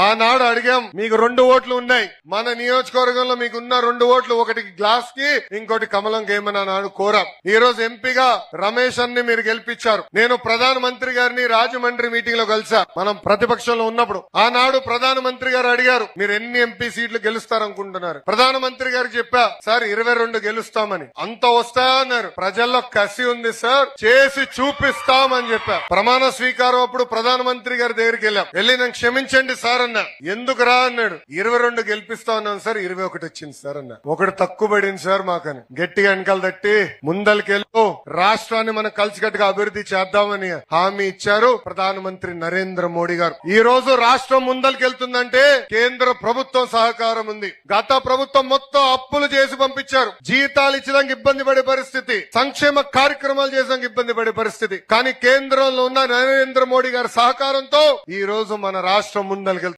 ఆనాడు అడిగాం, మీకు 2 ఓట్లు ఉన్నాయి, మన నియోజకవర్గంలో మీకున్న 2 ఓట్లు, ఒకటి గ్లాస్ కి ఇంకోటి కమలం గేమని ఆనాడు కోరాం. ఈ రోజు ఎంపీగా రమేష్ అన్ని మీరు గెలిపించారు. నేను ప్రధానమంత్రి గారిని రాజమండ్రి మీటింగ్ లో కలిసా, మనం ప్రతిపక్షంలో ఉన్నప్పుడు. ఆనాడు ప్రధానమంత్రి గారు అడిగారు, మీరు ఎన్ని ఎంపీ సీట్లు గెలుస్తారనుకుంటున్నారు? ప్రధానమంత్రి గారికి చెప్పా, సార్ 22 గెలుస్తామని. అంత వస్తాయా అన్నారు. ప్రజల్లో కసి ఉంది సార్, చేసి చూపిస్తామని చెప్పా. ప్రమాణ స్వీకారం అప్పుడు ప్రధానమంత్రి గారి దగ్గరికి వెళ్ళి నన్ను క్షమించండి సార్ అన్నా. ఎందుకు రా అన్నాడు. 22 గెలిపిస్తా ఉన్నాను సార్, 21 వచ్చింది సార్ అన్నా. ఒకటి తక్కువ పడింది సార్ మాకని గట్టిగా వెనకాల తట్టి ముందలకెళ్ళు రాష్ట్రాన్ని మనం కలిసికట్టుగా అభివృద్ధి చేద్దామని హామీ ఇచ్చారు ప్రధానమంత్రి నరేంద్ర మోడీ గారు. ఈ రోజు రాష్ట్రం ముందలకెళ్తుందంటే కేంద్ర ప్రభుత్వం సహకారం ఉంది. గత ప్రభుత్వం మొత్తం అప్పులు చేసి పంపించారు. జీతాలు ఇచ్చడానికి ఇబ్బంది పడే పరిస్థితి, సంక్షేమ కార్యక్రమాలు చేసడానికి ఇబ్బంది పడే పరిస్థితి. కానీ కేంద్రంలో ఉన్న నరేంద్ర మోడీ గారి సహకారంతో ఈ రోజు మన రాష్ట్రం ముందలకెళ్తుంది.